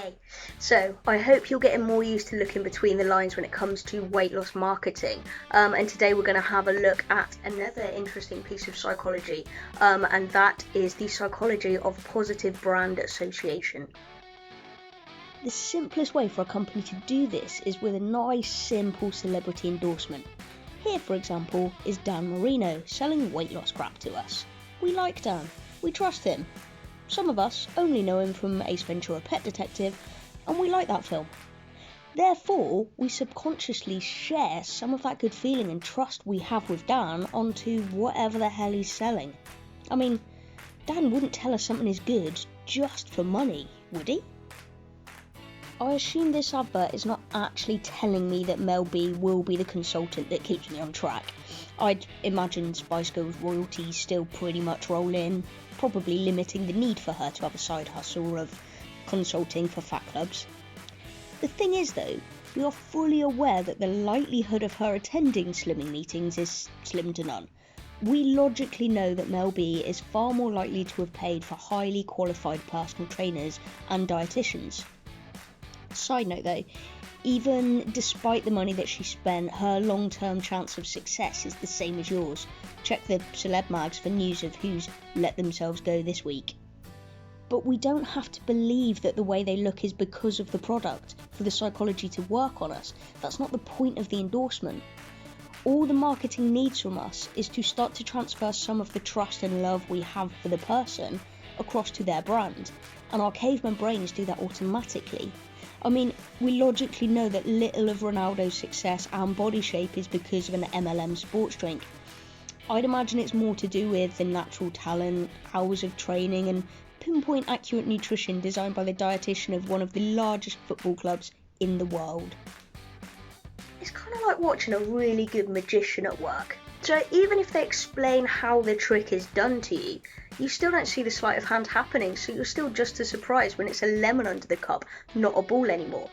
Okay, so I hope you're getting more used to looking between the lines when it comes to weight loss marketing. And today we're going to have a look at another interesting piece of psychology, and that is the psychology of positive brand association. The simplest way for a company to do this is with a nice, simple celebrity endorsement. Here, for example, is Dan Marino selling weight loss crap to us. We like Dan. We trust him. Some of us only know him from Ace Ventura: Pet Detective, and we like that film. Therefore, we subconsciously share some of that good feeling and trust we have with Dan onto whatever the hell he's selling. I mean, Dan wouldn't tell us something is good just for money, would he? I assume this advert is not actually telling me that Mel B will be the consultant that keeps me on track. I'd imagine Spice Girls royalties still pretty much roll in, probably limiting the need for her to have a side hustle of consulting for fat clubs. The thing is though, we are fully aware that the likelihood of her attending slimming meetings is slim to none. We logically know that Mel B is far more likely to have paid for highly qualified personal trainers and dietitians. Side note though, even despite the money that she spent, her long-term chance of success is the same as yours. Check the celeb mags for news of who's let themselves go this week. But we don't have to believe that the way they look is because of the product, for the psychology to work on us. That's not the point of the endorsement. All the marketing needs from us is to start to transfer some of the trust and love we have for the person across to their brand, and our caveman brains do that automatically. I mean, we logically know that little of Ronaldo's success and body shape is because of an MLM sports drink. I'd imagine it's more to do with the natural talent, hours of training and pinpoint accurate nutrition designed by the dietitian of one of the largest football clubs in the world. It's kind of like watching a really good magician at work. So even if they explain how the trick is done to you, you still don't see the sleight of hand happening, so you're still just as surprised when it's a lemon under the cup, not a ball anymore.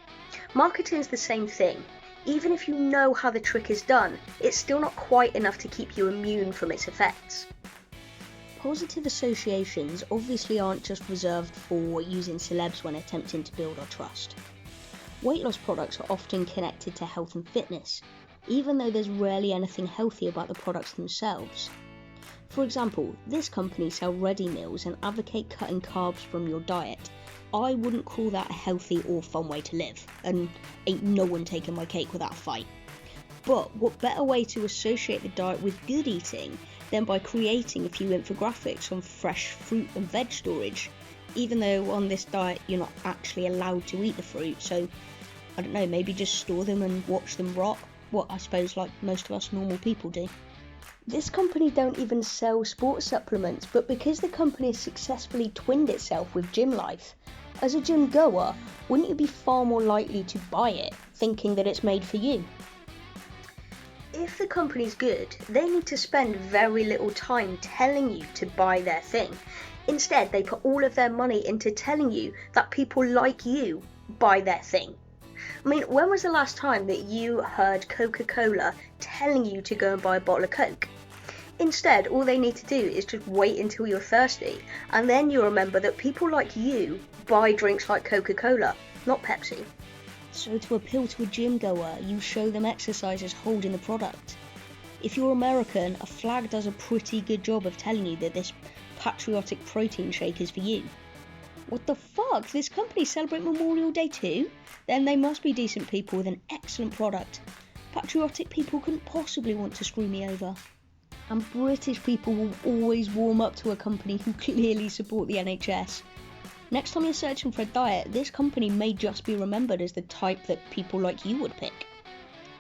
Marketing's the same thing. Even if you know how the trick is done, it's still not quite enough to keep you immune from its effects. Positive associations obviously aren't just reserved for using celebs when attempting to build our trust. Weight loss products are often connected to health and fitness, even though there's rarely anything healthy about the products themselves. For example, this company sell ready meals and advocate cutting carbs from your diet. I wouldn't call that a healthy or fun way to live, and ain't no one taking my cake without a fight. But what better way to associate the diet with good eating than by creating a few infographics on fresh fruit and veg storage, even though on this diet you're not actually allowed to eat the fruit, so I don't know, maybe just store them and watch them rot, what I suppose like most of us normal people do. This company don't even sell sports supplements, but because the company has successfully twinned itself with gym life, as a gym goer, wouldn't you be far more likely to buy it, thinking that it's made for you? If the company's good, they need to spend very little time telling you to buy their thing. Instead, they put all of their money into telling you that people like you buy their thing. I mean, when was the last time that you heard Coca-Cola telling you to go and buy a bottle of Coke? Instead, all they need to do is just wait until you're thirsty, and then you remember that people like you buy drinks like Coca-Cola, not Pepsi. So to appeal to a gym goer, you show them exercises holding the product. If you're American, a flag does a pretty good job of telling you that this patriotic protein shake is for you. What the fuck? This company celebrate Memorial Day too? Then they must be decent people with an excellent product. Patriotic people couldn't possibly want to screw me over. And British people will always warm up to a company who clearly support the NHS. Next time you're searching for a diet, this company may just be remembered as the type that people like you would pick.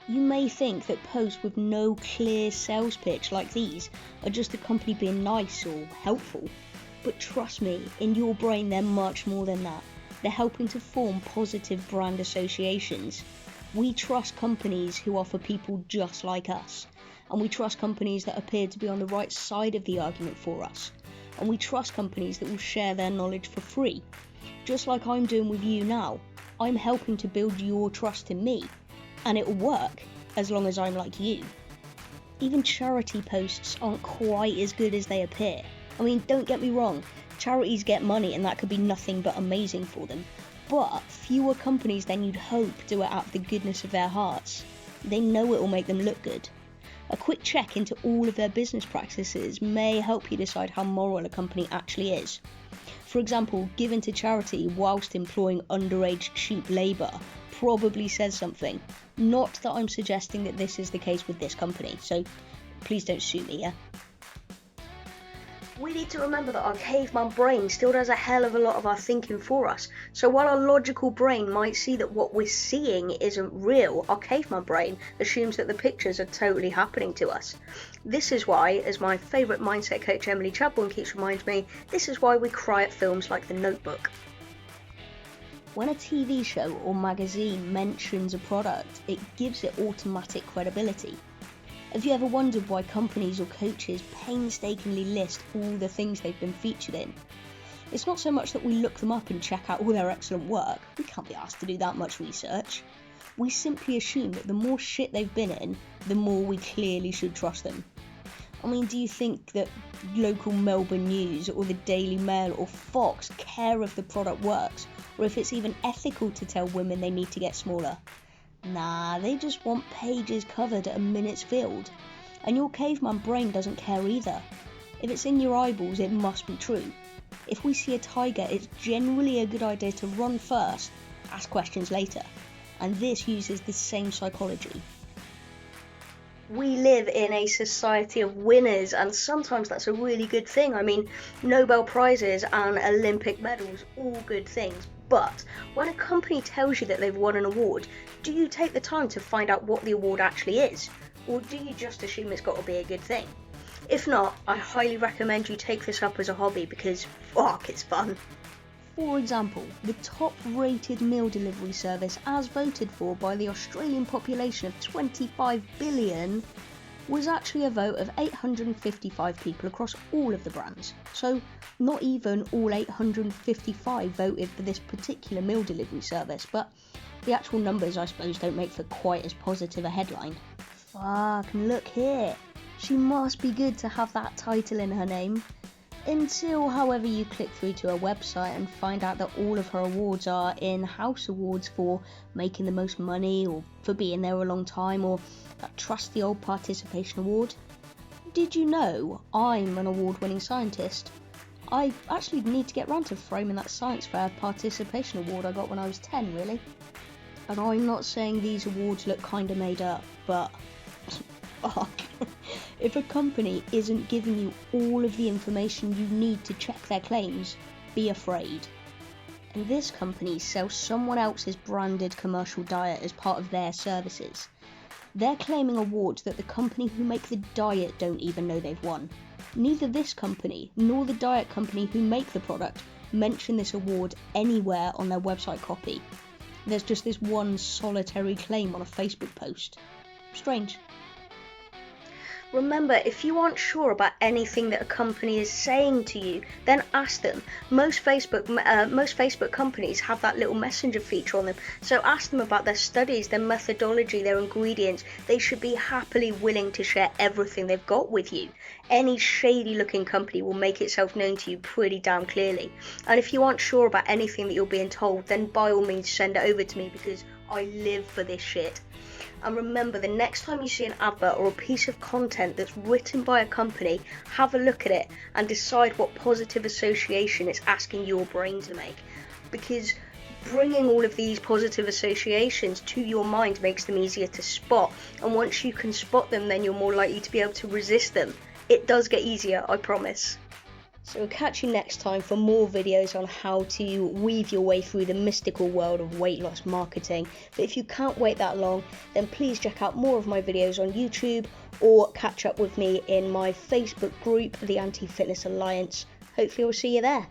You may think that posts with no clear sales pitch like these are just a company being nice or helpful. But trust me, in your brain they're much more than that. They're helping to form positive brand associations. We trust companies who offer people just like us. And we trust companies that appear to be on the right side of the argument for us. And we trust companies that will share their knowledge for free. Just like I'm doing with you now. I'm helping to build your trust in me. And it'll work, as long as I'm like you. Even charity posts aren't quite as good as they appear. I mean, don't get me wrong, charities get money and that could be nothing but amazing for them. but fewer companies than you'd hope do it out of the goodness of their hearts. They know it will make them look good. A quick check into all of their business practices may help you decide how moral a company actually is. For example, giving to charity whilst employing underage cheap labour probably says something. Not that I'm suggesting that this is the case with this company, so please don't sue me, yeah? We need to remember that our caveman brain still does a hell of a lot of our thinking for us. So while our logical brain might see that what we're seeing isn't real, our caveman brain assumes that the pictures are totally happening to us. This is why, as my favourite mindset coach Emily Chadbourne keeps reminding me, this is why we cry at films like The Notebook. When a TV show or magazine mentions a product, it gives it automatic credibility. Have you ever wondered why companies or coaches painstakingly list all the things they've been featured in? It's not so much that we look them up and check out all their excellent work. We can't be asked to do that much research. We simply assume that the more shit they've been in, the more we clearly should trust them. I mean, do you think that local Melbourne News or the Daily Mail or Fox care if the product works, or if it's even ethical to tell women they need to get smaller? Nah, they just want pages covered at a minute's field. And your caveman brain doesn't care either. If it's in your eyeballs, it must be true. If we see a tiger, it's generally a good idea to run first, ask questions later. And this uses the same psychology. We live in a society of winners, and sometimes that's a really good thing. I mean, Nobel Prizes and Olympic medals, all good things. But when a company tells you that they've won an award, do you take the time to find out what the award actually is? Or do you just assume it's got to be a good thing? If not, I highly recommend you take this up as a hobby because, fuck, it's fun. For example, the top-rated meal delivery service as voted for by the Australian population of 25 billion was actually a vote of 855 people across all of the brands. So not even all 855 voted for this particular meal delivery service, but the actual numbers I suppose don't make for quite as positive a headline. Fuck, and look here, she must be good to have that title in her name. Until, however, you click through to her website and find out that all of her awards are in-house awards for making the most money, or for being there a long time, or that trusty old participation award. Did you know I'm an award-winning scientist? I actually need to get round to framing that science fair participation award I got when I was 10, really. And I'm not saying these awards look kinda made up, but fuck. If a company isn't giving you all of the information you need to check their claims, be afraid. And this company sells someone else's branded commercial diet as part of their services. They're claiming awards that the company who make the diet don't even know they've won. Neither this company nor the diet company who make the product mention this award anywhere on their website copy. There's just this one solitary claim on a Facebook post. Strange. Remember, if you aren't sure about anything that a company is saying to you, then ask them. Most Facebook companies have that little messenger feature on them, so ask them about their studies, their methodology, their ingredients. They should be happily willing to share everything they've got with you. Any shady looking company will make itself known to you pretty damn clearly. And if you aren't sure about anything that you're being told, then by all means send it over to me, because I live for this shit. And remember, the next time you see an advert or a piece of content that's written by a company, have a look at it and decide what positive association it's asking your brain to make. Because bringing all of these positive associations to your mind makes them easier to spot. And once you can spot them, then you're more likely to be able to resist them. It does get easier, I promise. So we'll catch you next time for more videos on how to weave your way through the mystical world of weight loss marketing. But if you can't wait that long, then please check out more of my videos on YouTube or catch up with me in my Facebook group, the Anti-Fitness Alliance. Hopefully I'll see you there.